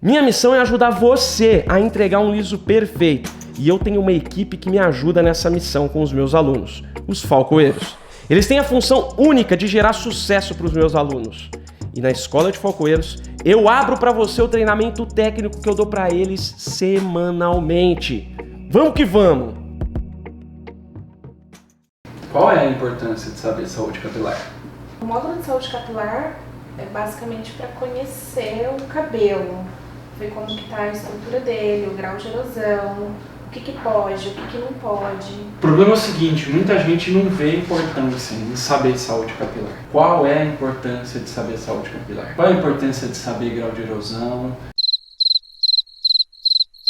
Minha missão é ajudar você a entregar um liso perfeito. E eu tenho uma equipe que me ajuda nessa missão com os meus alunos, os falcoeiros. Eles têm a função única de gerar sucesso para os meus alunos. E na Escola de Falcoeiros, eu abro para você o treinamento técnico que eu dou para eles semanalmente. Vamos que vamos! Qual é a importância de saber saúde capilar? O módulo de saúde capilar é basicamente para conhecer o cabelo, ver como que está a estrutura dele, o grau de erosão, o que pode, o que não pode. O problema é o seguinte, muita gente não vê importância em saber saúde capilar. Qual é a importância de saber saúde capilar? Qual é a importância de saber grau de erosão?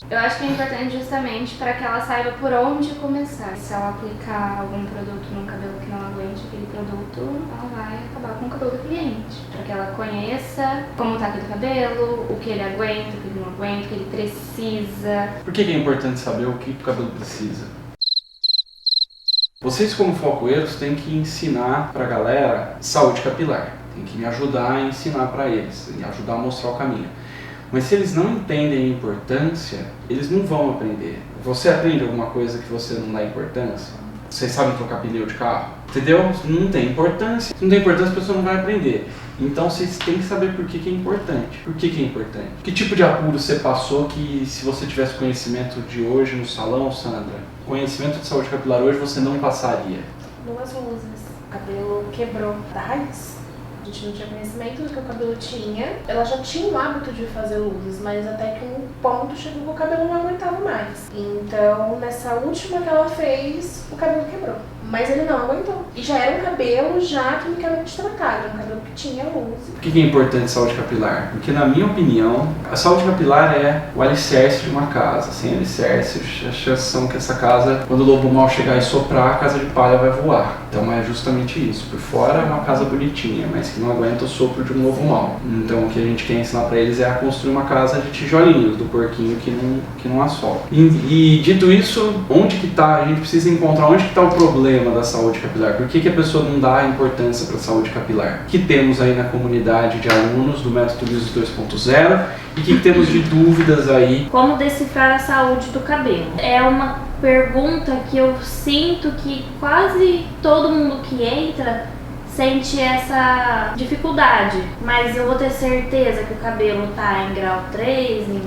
Eu acho que é importante justamente para que ela saiba por onde começar. Se ela aplicar algum produto num cabelo que não aguente aquele produto, ela vai acabar com o cabelo do cliente. Para que ela conheça como está aquele cabelo, o que ele aguenta, o que ele não aguenta, o que ele precisa. Por que é importante saber o que o cabelo precisa? Vocês como falcoeiros têm que ensinar para a galera saúde capilar. Tem que me ajudar a ensinar para eles, ajudar a mostrar o caminho. Mas se eles não entendem a importância, eles não vão aprender. Você aprende alguma coisa que você não dá importância? Vocês sabem trocar pneu de carro? Entendeu? Não tem importância. Se não tem importância, a pessoa não vai aprender. Então vocês têm que saber por que é importante. Por que é importante? Que tipo de apuro você passou que se você tivesse conhecimento de hoje no salão, Sandra, conhecimento de saúde capilar hoje você não passaria? Duas luzes. O cabelo quebrou da raiz. A gente não tinha conhecimento do que o cabelo tinha. Ela já tinha o hábito de fazer luzes, mas até que um ponto chegou que o cabelo não aguentava mais. Então, nessa última que ela fez, o cabelo quebrou. Mas ele não aguentou. E já era um cabelo já quimicamente tratado, era um cabelo que tinha luz. Por que é importante saúde capilar? Porque, na minha opinião, a saúde capilar é o alicerce de uma casa. Sem alicerce, a chance que essa casa, quando o lobo mau chegar e soprar, a casa de palha vai voar. Então é justamente isso. Por fora é uma casa bonitinha, mas que não aguenta o sopro de um lobo mau. Então o que a gente quer ensinar para eles é a construir uma casa de tijolinhos, do porquinho que não assola. E dito isso, onde que tá? A gente precisa encontrar onde que tá o problema da saúde capilar. Por que a pessoa não dá importância para a saúde capilar? O que temos aí na comunidade de alunos do Método Liso 2.0 e o que temos de dúvidas aí? Como decifrar a saúde do cabelo? É uma pergunta que eu sinto que quase todo mundo que entra sente essa dificuldade, mas eu vou ter certeza que o cabelo tá em grau 3, em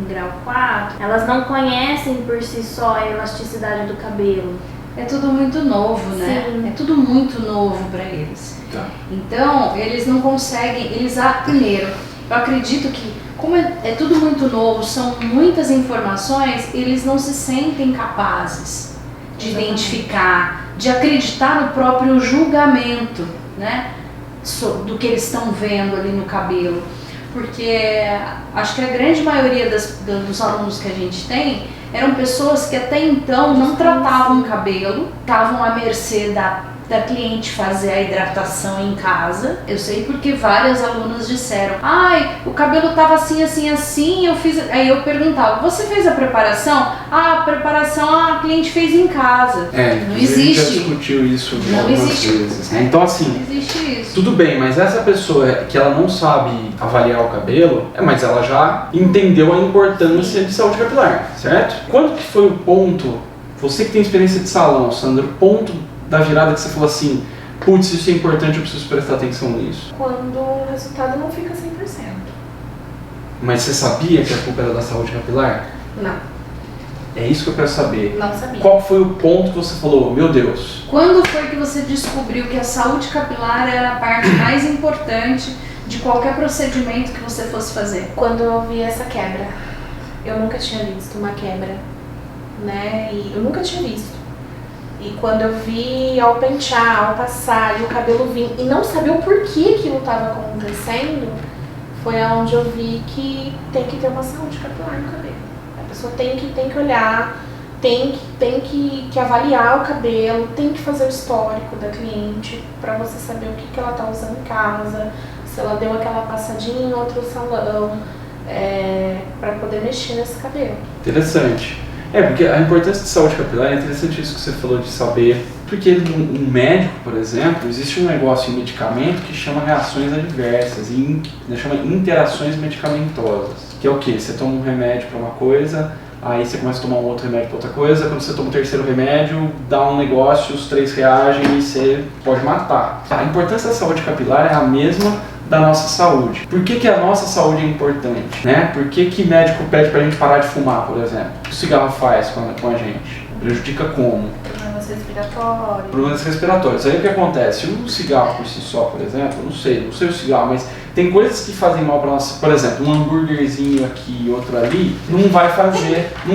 grau 4. Elas não conhecem por si só a elasticidade do cabelo. É tudo muito novo, né? Sim. É tudo muito novo para eles. Tá. Então, eles não conseguem, primeiro, eu acredito que, como é tudo muito novo, são muitas informações, eles não se sentem capazes de identificar, de acreditar no próprio julgamento, né? Do que eles estão vendo ali no cabelo. Porque acho que a grande maioria dos alunos que a gente tem eram pessoas que até então não tratavam o cabelo, estavam à mercê da cliente fazer a hidratação em casa. Eu sei porque várias alunas disseram: ai, o cabelo tava assim, assim, assim, eu fiz. Aí eu perguntava: você fez a preparação? Ah, a preparação a cliente fez em casa. Não existe. A gente já discutiu isso Não algumas existe. vezes. Né? Então assim, Não existe isso. tudo bem, mas essa pessoa que ela não sabe avaliar o cabelo, mas ela já entendeu a importância de saúde capilar, certo? Quando que foi o ponto, você que tem experiência de salão, Sandra, o ponto da virada que você falou assim: putz, isso é importante, eu preciso prestar atenção nisso? Quando o resultado não fica 100%. Mas você sabia que a culpa era da saúde capilar? Não, É isso que eu quero saber. não sabia. Qual foi o ponto que você falou, meu Deus? Quando foi que você descobriu que a saúde capilar era a parte mais importante de qualquer procedimento que você fosse fazer? Quando eu vi essa quebra, eu nunca tinha visto uma quebra, né? E eu nunca tinha visto. E quando eu vi ao pentear, ao passar, e o cabelo vir, e não saber o porquê aquilo estava acontecendo, foi onde eu vi que tem que ter uma saúde capilar no cabelo. A pessoa tem que olhar, tem que avaliar o cabelo, tem que fazer o histórico da cliente para você saber o que ela está usando em casa, se ela deu aquela passadinha em outro salão, para poder mexer nesse cabelo. Interessante. Porque a importância de saúde capilar é interessante isso que você falou de saber. Porque um médico, por exemplo, existe um negócio em medicamento que chama reações adversas, chama interações medicamentosas. Que é o quê? Você toma um remédio para uma coisa, aí você começa a tomar um outro remédio para outra coisa, quando você toma o terceiro remédio, dá um negócio, os 3 reagem e você pode matar. A importância da saúde capilar é a mesma da nossa saúde. Por que a nossa saúde é importante? Né? Por que médico pede pra gente parar de fumar, por exemplo? O que o cigarro faz com a gente? Prejudica como? Problemas respiratórios. Problemas respiratórios. Aí o que acontece? Um cigarro por si só, por exemplo, não sei o cigarro, mas tem coisas que fazem mal pra nós. Por exemplo, um hambúrguerzinho aqui e outro ali, não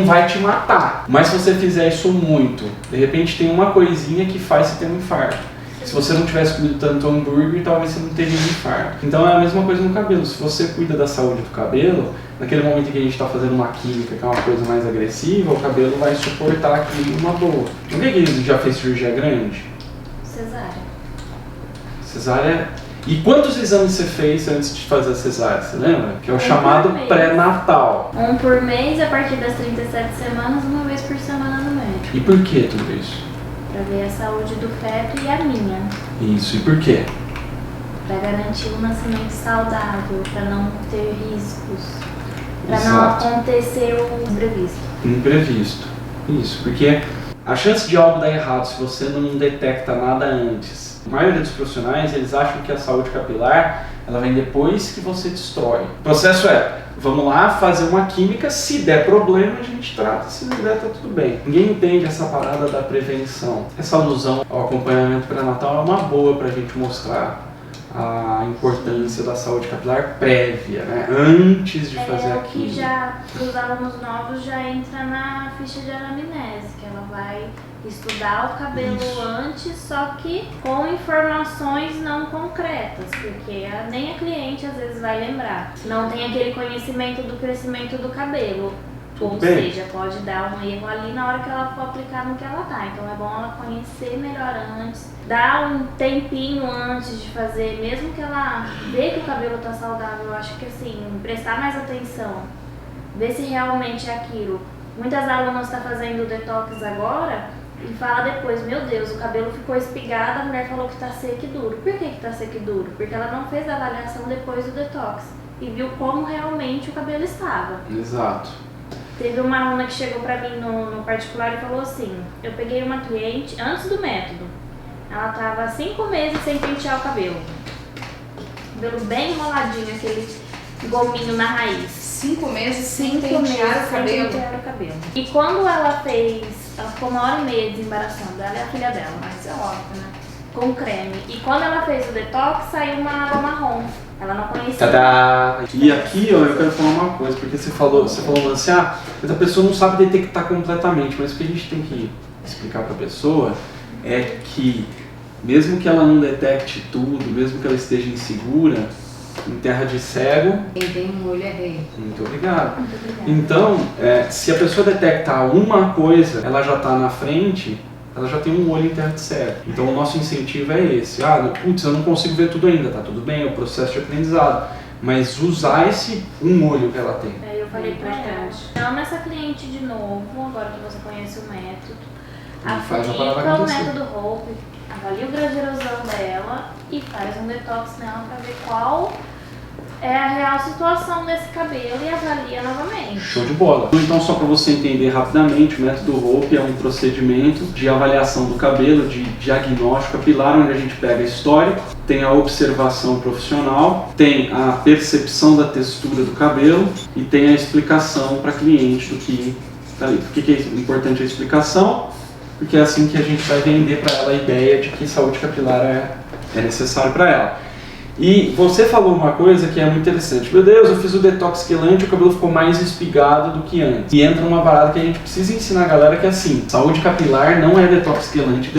vai te matar. Mas se você fizer isso muito, de repente tem uma coisinha que faz você ter um infarto. Se você não tivesse comido tanto hambúrguer, talvez você não teria um infarto. Então é a mesma coisa no cabelo. Se você cuida da saúde do cabelo, naquele momento em que a gente está fazendo uma química, que é uma coisa mais agressiva, o cabelo vai suportar aquilo numa boa. Alguém que já fez cirurgia grande? Cesárea. E quantos exames você fez antes de fazer a cesárea? Você lembra? Que é o chamado pré-natal. Um por mês, a partir das 37 semanas, uma vez por semana no médico. E por que tudo isso? Pra ver a saúde do feto e a minha. Isso, e por quê? Pra garantir um nascimento saudável, pra não ter riscos, pra Exato. não acontecer o imprevisto. Imprevisto. Isso, porque a chance de algo dar errado se você não detecta nada antes. A maioria dos profissionais, eles acham que a saúde capilar, ela vem depois que você destrói. O processo vamos lá fazer uma química, se der problema a gente trata, se não der tá tudo bem. Ninguém entende essa parada da prevenção. Essa alusão ao acompanhamento pré-natal é uma boa pra gente mostrar a importância da saúde capilar prévia, né? Antes de fazer a O que química. já, para os alunos novos, já entra na ficha de anamnese, que ela vai estudar o cabelo antes, só que com informações não concretas, porque nem a cliente às vezes vai lembrar. Não tem aquele conhecimento do crescimento do cabelo. Ou seja, pode dar um erro ali na hora que ela for aplicar no que ela tá. Então é bom ela conhecer melhor antes, dar um tempinho antes de fazer, mesmo que ela vê que o cabelo tá saudável. Eu acho que assim, prestar mais atenção, ver se realmente é aquilo. Muitas alunas estão fazendo detox agora e fala depois, meu Deus, o cabelo ficou espigado, a mulher falou que tá seco e duro. Por que tá seco e duro? Porque ela não fez a avaliação depois do detox e viu como realmente o cabelo estava. Exato. Teve uma aluna que chegou pra mim no particular e falou assim, eu peguei uma cliente antes do método, ela tava 5 meses sem pentear o cabelo bem enroladinho, aquele gominho na raiz. 5 meses sem 5 meses pentear o sem cabelo. pentear o cabelo. E quando ela ficou 1h30 desembaraçando, ela é a filha dela, Mas é óbvio, né? com creme. E quando ela fez o detox, saiu uma água marrom. Ela não conhecia. Tadá! E aqui, eu quero falar uma coisa, porque você falou assim, mas a pessoa não sabe detectar completamente, mas o que a gente tem que explicar para a pessoa é que, mesmo que ela não detecte tudo, mesmo que ela esteja insegura, em terra de cego... Quem tem um olho é rei. Muito obrigado. Muito obrigada. Então, se a pessoa detectar uma coisa, ela já está na frente, ela já tem um olho em terra de cego. Então o nosso incentivo é esse. Putz, eu não consigo ver tudo ainda, tá tudo bem, é o processo de aprendizado. Mas usar esse um olho que ela tem. Eu falei pra ela, chama essa cliente de novo, agora que você conhece o método. E faz a parada Aplica o acontecer. método Hope, avalia o grau de erosão dela e faz um detox nela pra ver qual é a real situação desse cabelo e avalia novamente. Show de bola. Então, só para você entender rapidamente, o método Hope é um procedimento de avaliação do cabelo, de diagnóstico capilar, onde a gente pega histórico, tem a observação profissional, tem a percepção da textura do cabelo e tem a explicação para cliente do que está ali. Por que é importante a explicação? Porque é assim que a gente vai vender para ela a ideia de que saúde capilar é necessário para ela. E você falou uma coisa que é muito interessante. Meu Deus, eu fiz o detox quelante e o cabelo ficou mais espigado do que antes. E entra uma parada que a gente precisa ensinar a galera que é assim, saúde capilar não é detox quelante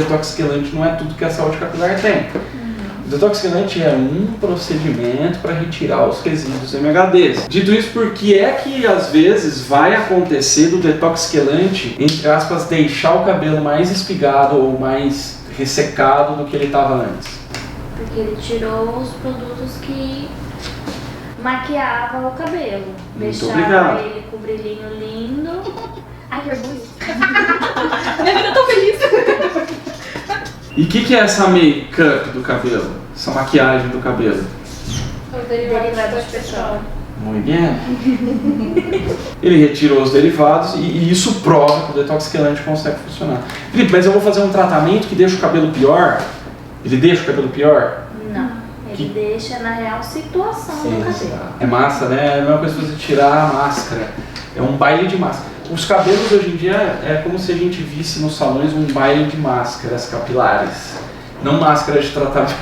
não é tudo que a saúde capilar tem. O detox quelante é um procedimento para retirar os resíduos MHDs. Dito isso, por que é que às vezes vai acontecer do detox quelante, entre aspas, deixar o cabelo mais espigado ou mais ressecado do que ele estava antes? Porque ele tirou os produtos que maquiavam o cabelo. Muito Deixava obrigado. ele com o brilhinho lindo, Ai, que orgulho. Minha vida é tão feliz. E o que é essa make-up do cabelo? Essa maquiagem do cabelo? Derivado de petróleo. Muito bem. Ele retirou os derivados e isso prova que o detox quelante consegue funcionar. Felipe, mas eu vou fazer um tratamento que deixa o cabelo pior? Ele deixa o cabelo pior? Não, ele deixa na real situação do cabelo. É massa, né? É a mesma coisa que você tirar a máscara. É um baile de máscara. Os cabelos hoje em dia é como se a gente visse nos salões um baile de máscaras capilares. Não máscara de tratamento,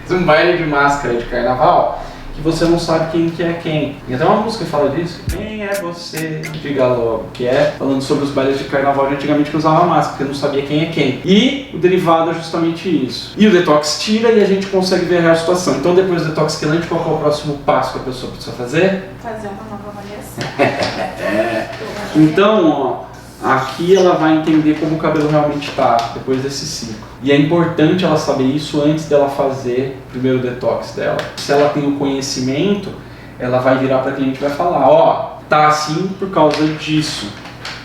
mas um baile de máscara de carnaval. Que você não sabe quem que é quem. E até uma música que fala disso. Quem é você? Diga logo. Que é falando sobre os bailes de carnaval de antigamente que usava máscara, porque não sabia quem é quem. E o derivado é justamente isso. E o detox tira e a gente consegue ver a real situação. Então depois do detox quelante, qual é o próximo passo que a pessoa precisa fazer? Fazer uma nova avaliação. Então, ó, aqui ela vai entender como o cabelo realmente está depois desse ciclo. E é importante ela saber isso antes dela fazer o primeiro detox dela. Se ela tem o conhecimento, ela vai virar para a cliente e vai falar, ó, tá assim por causa disso.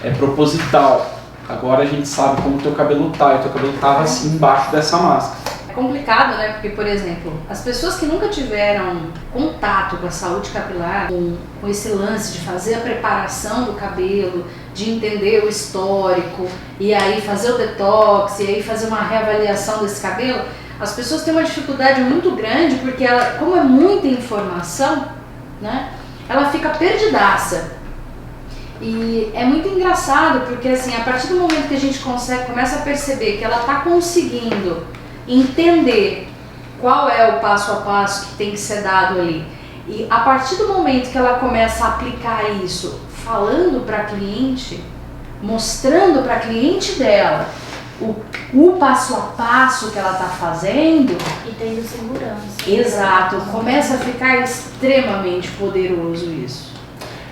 É proposital. Agora a gente sabe como o teu cabelo tá. E o teu cabelo tava assim embaixo dessa máscara. É complicado, né? Porque, por exemplo, as pessoas que nunca tiveram contato com a saúde capilar, com esse lance de fazer a preparação do cabelo, de entender o histórico, e aí fazer o detox, e aí fazer uma reavaliação desse cabelo, as pessoas têm uma dificuldade muito grande, porque ela, como é muita informação, né? Ela fica perdidaça. E é muito engraçado, porque assim, a partir do momento que a gente começa a perceber que ela está conseguindo entender qual é o passo a passo que tem que ser dado ali, e a partir do momento que ela começa a aplicar isso, falando para a cliente, mostrando para a cliente dela o passo a passo que ela está fazendo, E tendo segurança. exato, começa a ficar extremamente poderoso isso.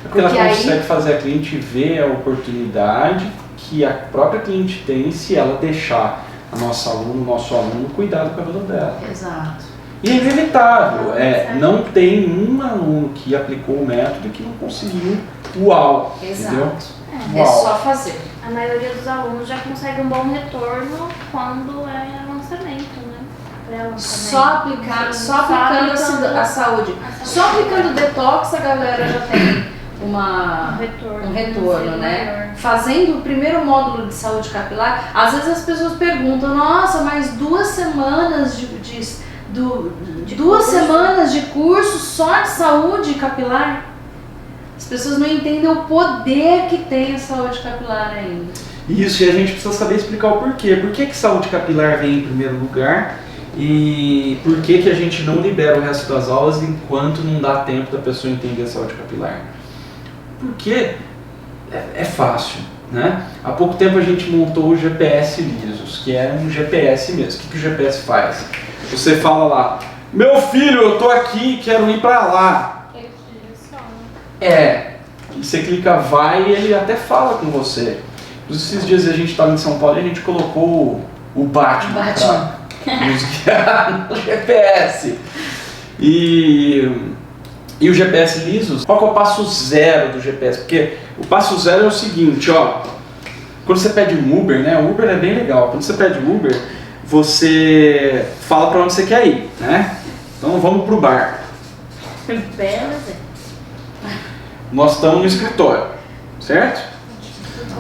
Porque ela Porque consegue aí- fazer a cliente ver a oportunidade que a própria cliente tem se ela deixar a nossa aluna, o nosso aluno cuidar do cabelo dela. Exato. E é inevitável, não tem um aluno que aplicou o método que não conseguiu uau, entendeu? Exato. É Uau. só fazer. A maioria dos alunos já consegue um bom retorno quando é lançamento, né? Pré-lançamento. Só aplicando a saúde. Só aplicando o detox a galera já tem um retorno, né? Fazendo o primeiro módulo de saúde capilar, às vezes as pessoas perguntam, nossa, mas 2 semanas duas semanas de curso só de saúde capilar? As pessoas não entendem o poder que tem a saúde capilar ainda. Isso, e a gente precisa saber explicar o porquê. Por que saúde capilar vem em primeiro lugar e por que a gente não libera o resto das aulas enquanto não dá tempo da pessoa entender a saúde capilar? Porque é fácil, né? Há pouco tempo a gente montou o GPS Lisos, que é um GPS mesmo. O que o GPS faz? Você fala lá, meu filho, eu tô aqui, quero ir pra lá. Ele direciona. E você clica vai e ele até fala com você. Esses dias a gente estava em São Paulo e a gente colocou o Batman pra nos guiar no GPS. E o GPS Lisos, qual que é o passo zero do GPS? Porque o passo zero é o seguinte, ó. Quando você pede um Uber, né? O Uber é bem legal. Quando você pede um Uber, você fala para onde você quer ir, né? Então vamos pro bar. Beleza. Nós estamos no escritório, certo?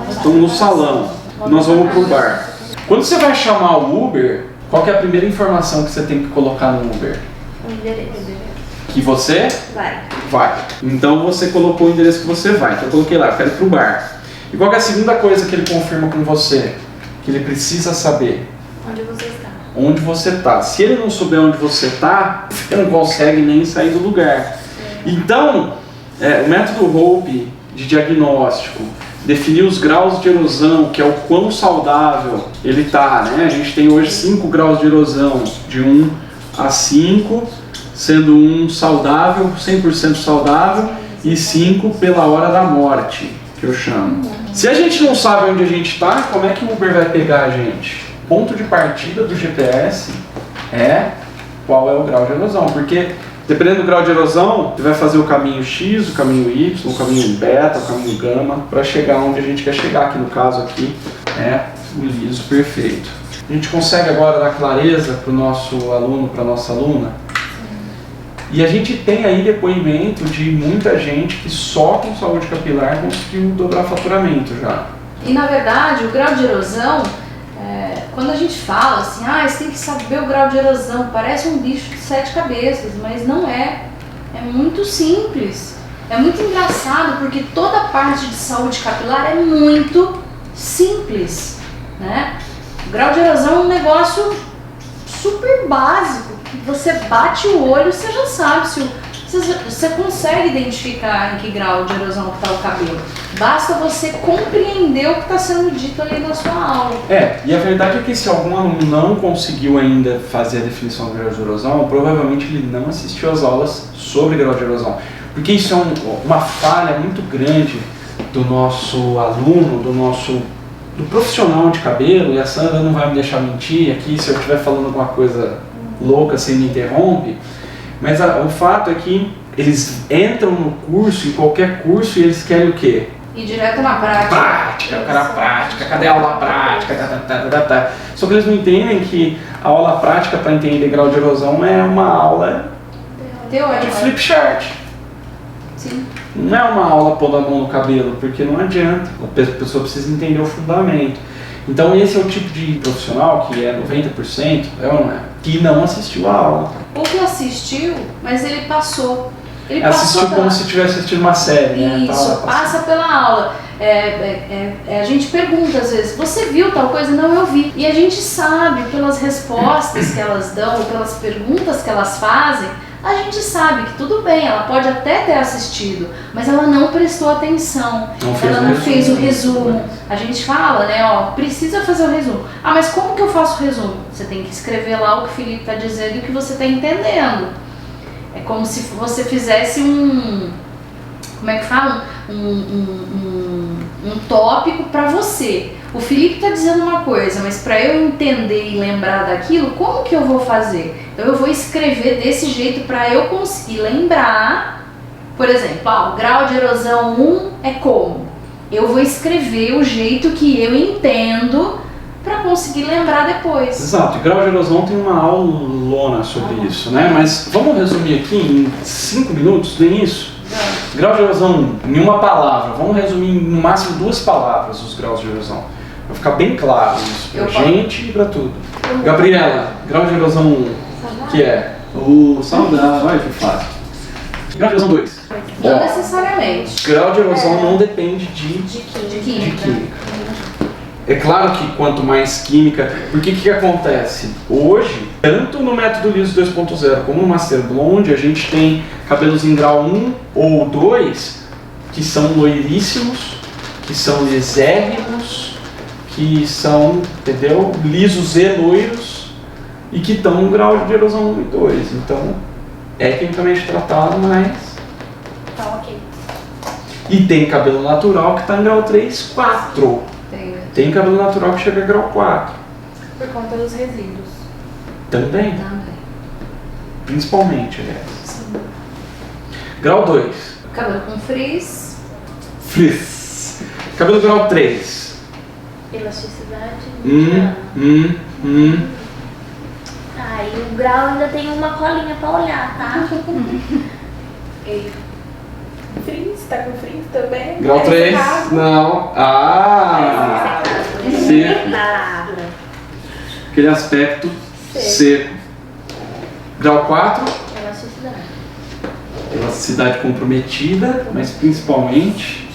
Estamos no salão. Nós vamos pro bar. Quando você vai chamar o Uber, qual que é a primeira informação que você tem que colocar no Uber? O endereço. Que você Vai. Então você colocou o endereço que você vai. Então eu coloquei lá, eu quero ir pro bar. E qual que é a segunda coisa que ele confirma com você? Que ele precisa saber Onde você está? onde você tá. Se ele não souber onde você tá, você não consegue nem sair do lugar. Então, o método Hope de diagnóstico, definir os graus de erosão, que é o quão saudável ele tá, né? A gente tem hoje 5 graus de erosão, de 1 a 5, sendo 1 saudável, 100% saudável, e 5 pela hora da morte, que eu chamo. Se a gente não sabe onde a gente está, como é que o Uber vai pegar a gente? Ponto de partida do GPS é qual é o grau de erosão, porque Dependendo do grau de erosão, você vai fazer o caminho X, o caminho Y, o caminho beta, o caminho gama, para chegar onde a gente quer chegar, que no caso aqui é o liso perfeito. A gente consegue agora dar clareza para o nosso aluno, para a nossa aluna? E a gente tem aí depoimento de muita gente que só com saúde capilar conseguiu dobrar faturamento já. E na verdade, o grau de erosão, quando a gente fala assim, você tem que saber o grau de erosão, parece um bicho de 7 cabeças, mas não é. É muito simples. É muito engraçado porque toda a parte de saúde capilar é muito simples, né? O grau de erosão é um negócio super básico. Você bate o olho, você já sabe você consegue identificar em que grau de erosão está o cabelo. Basta você compreender o que está sendo dito ali na sua aula. E a verdade é que se algum aluno não conseguiu ainda fazer a definição do grau de erosão, provavelmente ele não assistiu às aulas sobre grau de erosão. Porque isso é uma falha muito grande do nosso aluno, do profissional de cabelo, e a Sandra não vai me deixar mentir aqui se eu estiver falando alguma coisa louca, você me interrompe. Mas o fato é que eles entram no curso, em qualquer curso, e eles querem o quê? Ir direto na prática. Prática, prática, cadê a aula prática? Só que eles não entendem que a aula prática para entender grau de erosão é uma aula teórica de flip chart. Sim. Não é uma aula pondo a mão no cabelo, porque não adianta. A pessoa precisa entender o fundamento. Então esse é o tipo de profissional, que é 90%, ou não é? Que não assistiu a aula. Ou que assistiu, mas ele passou. Ele assistiu passou como se tivesse assistido uma série, né? Isso, passa pela aula. A gente pergunta às vezes, você viu tal coisa? Não, eu vi. E a gente sabe, pelas respostas que elas dão, pelas perguntas que elas fazem, a gente sabe que tudo bem, ela pode até ter assistido, mas ela não prestou atenção, ela não fez o resumo. A gente fala, né, precisa fazer o resumo. Mas como que eu faço o resumo? Você tem que escrever lá o que o Felipe está dizendo e o que você está entendendo. É como se você fizesse como é que fala? Um tópico para você. O Felipe está dizendo uma coisa, mas para eu entender e lembrar daquilo, como que eu vou fazer? Então eu vou escrever desse jeito para eu conseguir lembrar. Por exemplo, o grau de erosão 1 é como? Eu vou escrever o jeito que eu entendo para conseguir lembrar depois. Exato, e grau de erosão tem uma aulona sobre isso, né? Mas vamos resumir aqui em 5 minutos, nem isso? Grau de erosão em uma palavra, vamos resumir em no máximo 2 palavras os graus de erosão. Vai ficar bem claro isso pra gente e pra tudo. Gabriela, grau de erosão 1, que é? Saudável, olha que fácil. Grau de erosão 2. Não necessariamente. Grau de erosão não depende de química. É claro que quanto mais química, porque que acontece? Hoje, tanto no método liso 2.0 como no Master Blonde, a gente tem cabelos em grau 1 ou 2 que são loiríssimos, que são lisérrimos, que são, entendeu? Lisos e loiros e que estão no grau de erosão 1 e 2. Então, é quimicamente tratado, mas... Tá ok. E tem cabelo natural que está em grau 3, 4. Tem cabelo natural que chega a grau 4. Por conta dos resíduos. Também. Principalmente, aliás. Sim. Grau 2. Cabelo com frizz. Frizz. Cabelo grau 3. Elasticidade. E o grau ainda tem uma colinha pra olhar, tá? Frizz, tá com frizz também? Grau 3. Não. Seco. Aquele aspecto seco. Grau 4. Elasticidade. Elasticidade comprometida, mas principalmente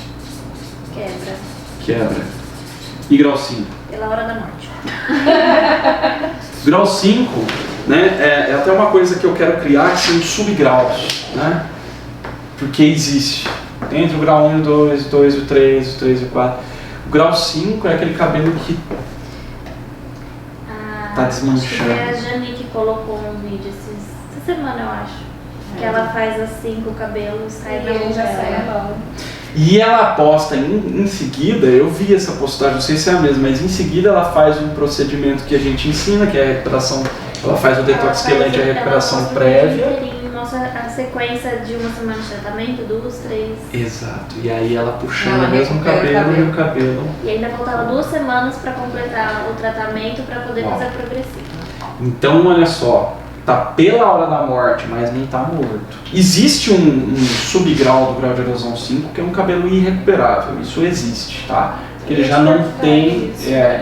quebra. E grau 5. Pela hora da morte. Grau 5, né, é até uma coisa que eu quero criar, que são subgraus, né? Porque existe. Entre o grau 1 e o 2, o 2 e o 3, o 3 e o 4. O grau 5 é aquele cabelo que tá desmanchando. É a Jani que colocou um vídeo essa semana, eu acho. Que ela faz assim com o cabelo e sai da mão dela. E ela posta em seguida, eu vi essa postagem, não sei se é a mesma, mas em seguida ela faz um procedimento que a gente ensina, que é a recuperação, ela faz o detox quelante, a recuperação prévia. Mostra as sequência de uma semana de tratamento, 2, 3. Exato. E aí ela puxando Ela o mesmo recupera o cabelo e o cabelo. E ainda faltava 2 semanas para completar o tratamento para poder Uau. fazer a progressiva. Então, olha só, tá pela hora da morte, mas não tá morto. Existe um subgrau do grau de erosão 5 que é um cabelo irrecuperável. Isso existe, tá? Porque ele já não tem. Ele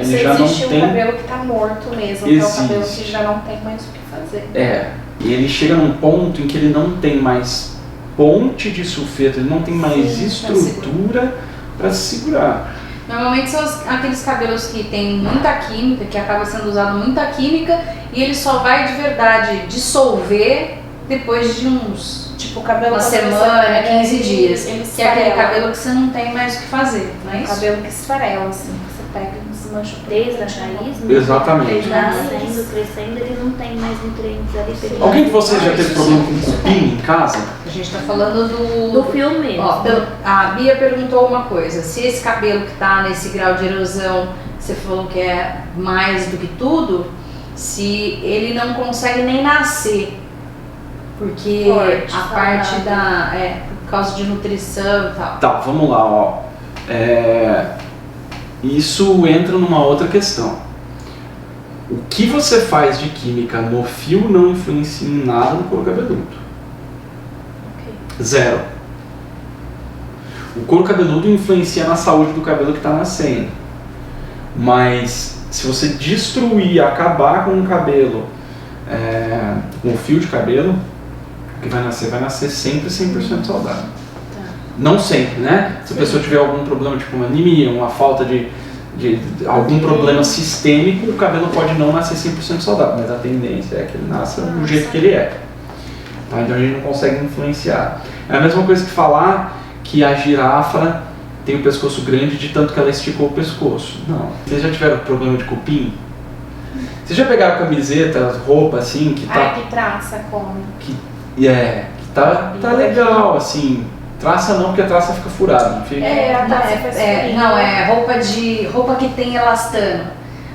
Se já não existe tem. um cabelo que tá morto mesmo, que é o cabelo Existe. que já não tem mais o que fazer. E ele chega num ponto em que ele não tem mais ponte de sulfeto, ele não tem mais Sim, estrutura para se segurar. Normalmente são aqueles cabelos que tem muita química, que acaba sendo usado muita química, e ele só vai de verdade dissolver depois de uns, Tipo, o cabelo uma quando semana, você pega, 15 dias. ele Que é aquele esfarela. cabelo que você não tem mais o que fazer, não é O isso? cabelo que esfarela, assim, que você pega e desmancha o Desde a raiz, né? Exatamente. Desde nascendo, crescendo, ele não tem mais nutrientes ali. pra ele- Alguém de vocês já teve problema com cupim em casa? A gente tá falando Do fio mesmo. Ó, a Bia perguntou uma coisa, se esse cabelo que tá nesse grau de erosão, você falou que é mais do que tudo, se ele não consegue nem nascer, porque Forte, a parte saudável. por causa de nutrição e tal. Tá, vamos lá, ó. Isso entra numa outra questão. O que você faz de química no fio não influencia em nada no couro cabeludo. Zero. O couro cabeludo influencia na saúde do cabelo que está nascendo. Mas se você destruir, acabar com o cabelo, com o fio de cabelo, o que vai nascer sempre 100% saudável. Não sempre, né? Se a pessoa tiver algum problema, tipo uma anemia, uma falta de algum problema sistêmico, o cabelo pode não nascer 100% saudável, mas a tendência é que ele nasça do jeito que ele é. Tá? Então a gente não consegue influenciar. É a mesma coisa que falar que a girafa tem o pescoço grande de tanto que ela esticou o pescoço. Não. Vocês já tiveram problema de cupim? Vocês já pegaram camiseta, roupa assim, que tá... Ai, que traça, como? que tá legal, assim. Traça não, porque a traça fica furada, não fica? A traça faz frio. Não, é roupa que tem elastano.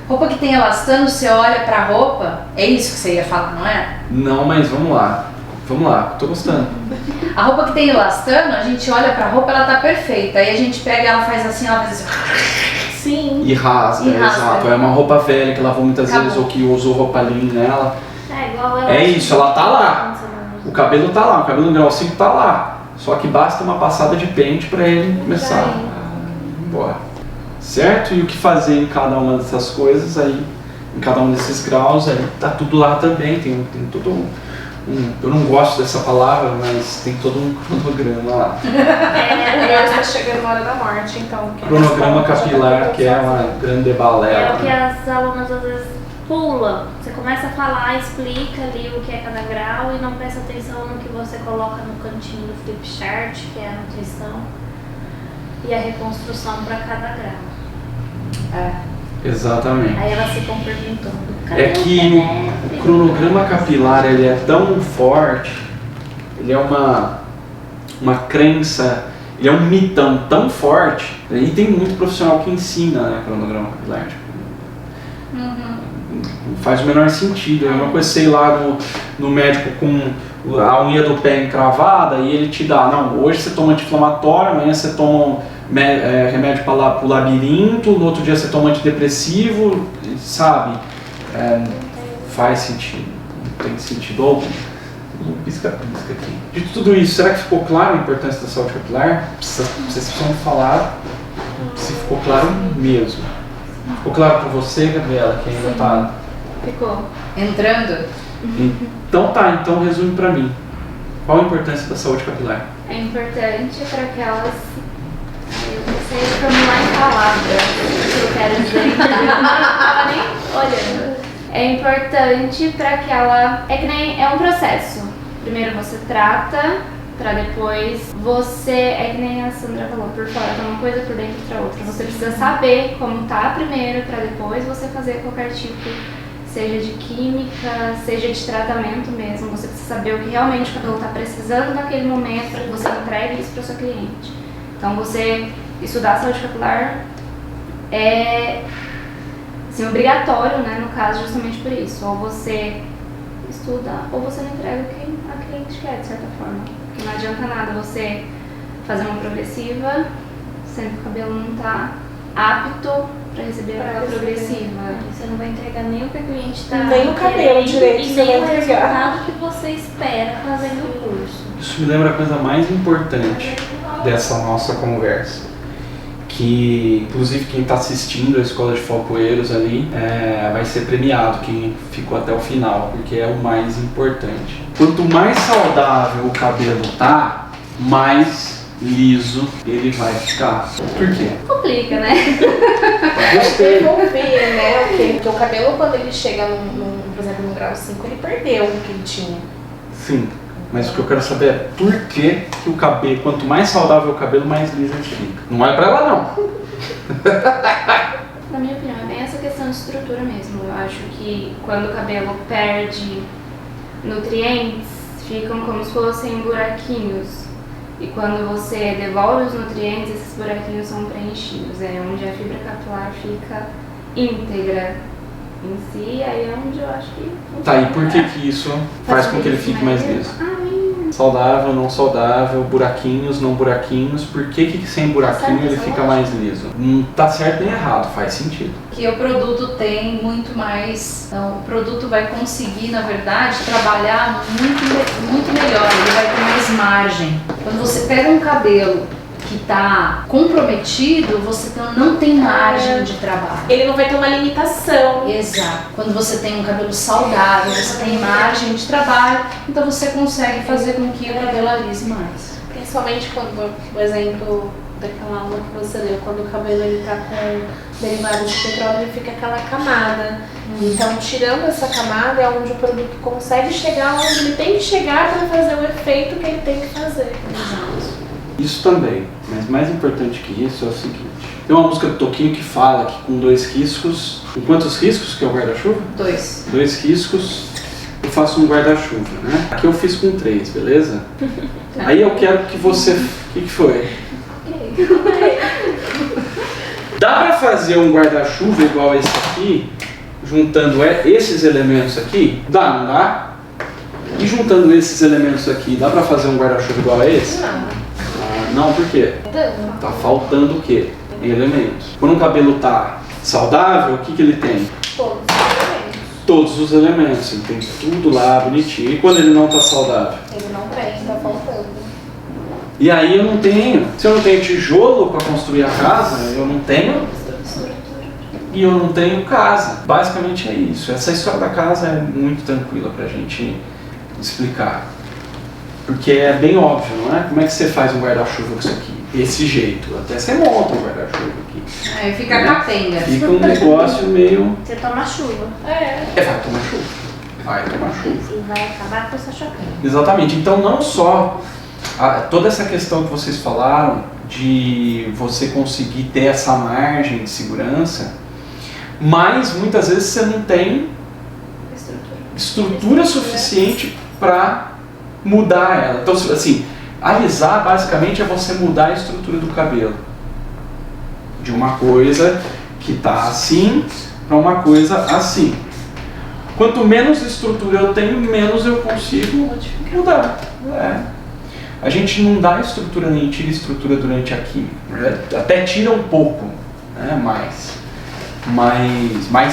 Roupa que tem elastano, você olha pra roupa, é isso que você ia falar, não é? Não, mas vamos lá. Vamos lá, tô gostando. A roupa que tem elastano, a gente olha pra roupa, ela tá perfeita. Aí a gente pega ela faz assim, ela faz assim. Sim. E rasga, E rasga. exato. É uma roupa velha que lavou muitas Acabou. vezes ou que usou roupa linda nela. Igual ela. É isso, ela tá lá. O cabelo tá lá, o cabelo no grau 5 tá lá. Só que basta uma passada de pente para ele começar a ir embora. Certo? E o que fazer em cada uma dessas coisas aí, em cada um desses graus, aí tá tudo lá também. Tem todo eu não gosto dessa palavra, mas tem todo um cronograma lá. Agora está chegando a hora da morte, então. Cronograma capilar, que é uma grande É balela. o que as alunas às vezes pulam. Você começa a falar, explica ali o que é cada grau e não presta atenção no que você coloca no cantinho do flip chart, que é a nutrição e a reconstrução para cada grau. Exatamente. Aí elas ficam perguntando. "Cadê É que o cronograma capilar ele é tão forte, ele é uma crença, ele é um mitão tão forte, e tem muito profissional que ensina, né, cronograma capilar. Tipo, não faz o menor sentido. É uma coisa, sei lá, no médico com a unha do pé encravada e ele te dá, não, hoje você toma anti-inflamatório, amanhã você toma remédio para o labirinto, no outro dia você toma antidepressivo, sabe? Faz sentido, não tem sentido algum. Pisca-pisca aqui. De tudo isso, será que ficou claro a importância da saúde capilar? Vocês precisam falar se ficou claro mesmo. Ficou claro para você, Gabriela, que ainda está... Ficou. Entrando. Então resume para mim. Qual a importância da saúde capilar? É importante para que elas. Eu não sei formular em palavras o que eu quero dizer, então eu não estava nem olhando. É importante para que ela. É que nem. É um processo. Primeiro você trata, para depois você. É que nem a Sandra falou, por fora tá uma coisa, por dentro tá outra. Você precisa saber como tá primeiro, para depois você fazer qualquer tipo. Seja de química, seja de tratamento mesmo. Você precisa saber o que realmente o cabelo está precisando naquele momento para que você entregue isso para o seu cliente. Então, você estudar a saúde capilar é assim, obrigatório, né, no caso, justamente por isso. Ou você estuda ou você não entrega a quem gente quer, de certa forma. Porque não adianta nada você fazer uma progressiva, sendo que o cabelo não tá apto para receber aquela progressiva. Você não vai entregar nem o que o cliente está Nem o cabelo querendo direito e você nem vai o entregar. resultado que você espera fazendo o curso. Isso me lembra a coisa mais importante dessa nossa conversa. Que, inclusive, quem está assistindo a Escola de Falcoeiros ali vai ser premiado, quem ficou até o final, porque é o mais importante. Quanto mais saudável o cabelo tá, mais liso ele vai ficar. Por quê? Complica, né? Gostei. Devolver, né? Porque o cabelo, quando ele chega, por exemplo, no grau 5, ele perdeu o que ele tinha. Sim, mas o que eu quero saber é por que o cabelo, quanto mais saudável o cabelo, mais liso ele fica. Não é pra ela, não. Na minha opinião, é bem essa questão de estrutura mesmo. Eu acho que quando o cabelo perde nutrientes, ficam como se fossem buraquinhos. E quando você devolve os nutrientes, esses buraquinhos são preenchidos. É onde a fibra capilar fica íntegra em si, aí é onde eu acho que... Tá, e por que isso faz com que ele fique mais liso? Saudável, não saudável, buraquinhos, não buraquinhos. Por que sem buraquinho ele fica mais liso? Não tá certo nem errado, faz sentido. Que o produto tem muito mais, então o produto vai conseguir, na verdade, trabalhar muito melhor, ele vai ter mais margem. Quando você pega um cabelo que está comprometido, você não tem margem de trabalho. Ele não vai ter uma limitação. Exato. Quando você tem um cabelo saudável, você tem margem de trabalho, então você consegue fazer com que o cabelo alise mais. Principalmente quando, por exemplo, daquela aula que você leu, quando o cabelo ele tá com derivados de petróleo, ele fica aquela camada. Então, tirando essa camada é onde o produto consegue chegar onde ele tem que chegar para fazer o efeito que ele tem que fazer. Exato. Isso também, mas mais importante que isso é o seguinte. Tem uma música do Toquinho que fala que com 2 riscos... Com quantos riscos que é o guarda-chuva? 2. 2 riscos eu faço um guarda-chuva, né? Aqui eu fiz com 3, beleza? Aí eu quero que você... O que foi? Dá pra fazer um guarda-chuva igual esse aqui, juntando esses elementos aqui? Dá, não dá? E juntando esses elementos aqui, dá pra fazer um guarda-chuva igual a esse? Não. Não, por quê? Tá faltando o quê? Elementos. Quando o cabelo tá saudável, o que ele tem? Todos os elementos. Todos os elementos. Ele tem tudo lá bonitinho. E quando ele não tá saudável? Ele não tem, tá faltando. E aí eu não tenho. Se eu não tenho tijolo para construir a casa, eu não tenho. E eu não tenho casa. Basicamente é isso. Essa história da casa é muito tranquila pra gente explicar. Porque é bem óbvio, não é? Como é que você faz um guarda-chuva com isso aqui? Desse jeito. Até você monta um guarda-chuva aqui. Aí fica capenga. Fica um negócio meio... Você toma chuva. vai tomar chuva. Vai tomar chuva. E vai acabar com essa chapéu. Exatamente. Então não só toda essa questão que vocês falaram de você conseguir ter essa margem de segurança, mas muitas vezes você não tem estrutura suficiente para mudar ela. Então, assim, alisar basicamente é você mudar a estrutura do cabelo. De uma coisa que está assim para uma coisa assim. Quanto menos estrutura eu tenho, menos eu consigo mudar. A gente não dá estrutura nem tira estrutura durante a química. Até tira um pouco, né, mais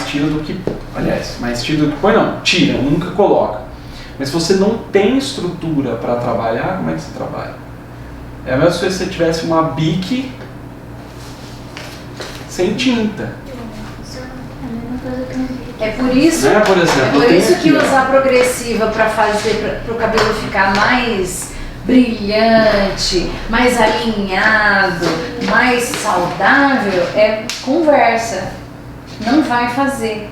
tira do que... Aliás, mais tira do que põe não. Tira, nunca coloca. Mas se você não tem estrutura para trabalhar, como é que você trabalha? É a mesma coisa se você tivesse uma bique sem tinta. É por isso, Né? Por exemplo, é por eu tenho isso que aqui, ó. usar progressiva para fazer para o cabelo ficar mais brilhante, mais alinhado, mais saudável é conversa. Não vai fazer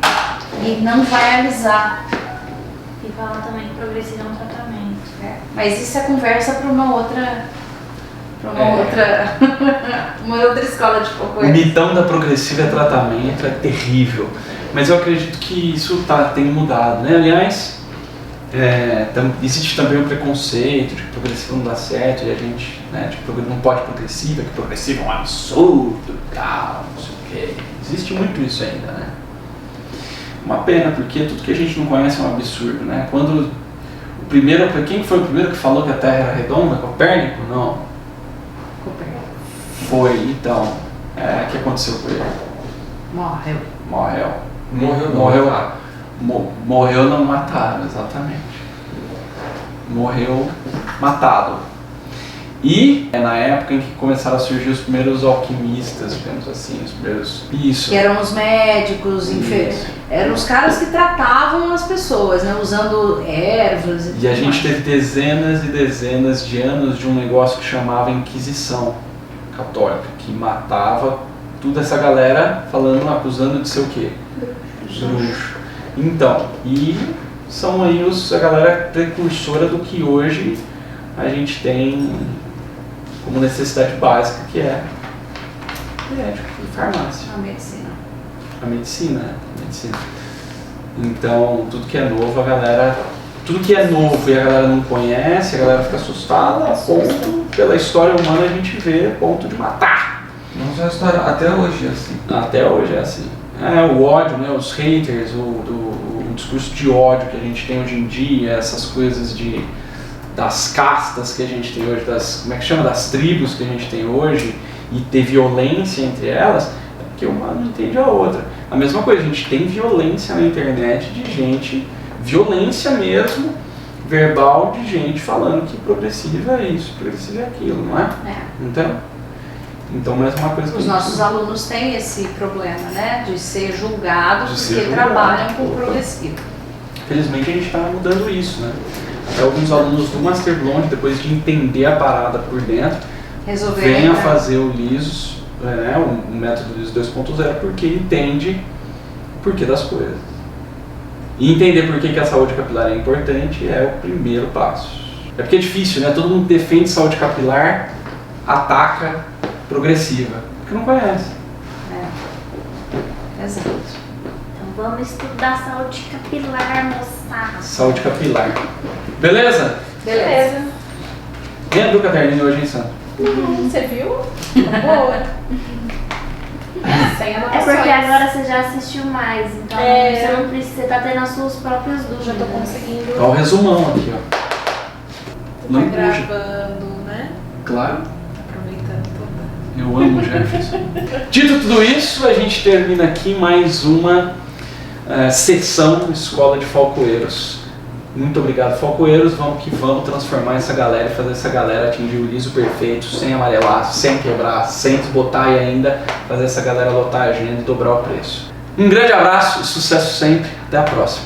e não vai alisar. E falar também que progressivo é um tratamento. Mas isso é conversa para uma outra, uma outra escola de O focoeira. mitão da progressiva é tratamento, é terrível. Mas eu acredito que isso tem mudado, né? Aliás, existe também o preconceito de que progressiva não dá certo e a gente, né, não pode progressiva, que progressiva é um absurdo, tal, não sei o quê. Existe muito isso ainda, né? Uma pena, porque tudo que a gente não conhece é um absurdo, né? Quando o Quem foi o primeiro que falou que a Terra era redonda? Copérnico? Não. Copérnico. Foi, então. O que aconteceu com ele? Morreu. Morreu, não mataram, exatamente. Morreu matado. E é na época em que começaram a surgir os primeiros alquimistas, digamos assim, os primeiros... Isso. Que eram os médicos, eram os caras que tratavam as pessoas, né? Usando ervas e tudo E a gente mais. teve dezenas e dezenas de anos de um negócio que chamava Inquisição Católica, que matava toda essa galera acusando de ser o quê? Bruxo. Então, e são aí a galera precursora do que hoje a gente tem como necessidade básica, que é médico e farmácia. A medicina. A medicina, né? A medicina. Então, tudo que é novo, tudo que é novo e a galera não conhece, a galera fica assustada, a ponto, pela história humana a gente vê a ponto de matar. Não só a história, até hoje é assim. Até hoje é assim. O ódio, né? Os haters, o discurso de ódio que a gente tem hoje em dia, essas coisas das castas que a gente tem hoje, das tribos que a gente tem hoje, e ter violência entre elas, é porque uma não entende a outra. A mesma coisa, a gente tem violência na internet de gente, violência mesmo, verbal de gente falando que progressiva é isso, progressiva é aquilo, não é? Então, mais uma coisa que Os nossos alunos têm esse problema, né? De ser julgados porque trabalham com o progressivo. Felizmente a gente está mudando isso, né? Até alguns alunos do Master Blonde, depois de entender a parada por dentro, vêm a fazer o LISO, né, o método LISO 2.0, porque entende o porquê das coisas. E entender por que a saúde capilar é importante é o primeiro passo. É porque é difícil, né? Todo mundo defende saúde capilar, ataca progressiva, porque não conhece. Exato. Então vamos estudar saúde capilar, moçada. Saúde capilar. Beleza? Beleza. Quem abriu o caderninho hoje, hein, Sandra? Você viu? Boa. Sem É anotações. porque agora você já assistiu mais, então você não precisa, você tá tendo as suas próprias dúvidas. Já tô conseguindo. Olha o resumão aqui, ó. Tá Não puxa. gravando, né? Claro. Aproveitando toda. Eu amo o Jefferson. Dito tudo isso, a gente termina aqui mais uma sessão Escola de Falcoeiros. Muito obrigado, Falcoeiros. Vamos que vamos transformar essa galera e fazer essa galera atingir o liso perfeito, sem amarelar, sem quebrar, sem desbotar e ainda fazer essa galera lotar a agenda e dobrar o preço. Um grande abraço e sucesso sempre. Até a próxima.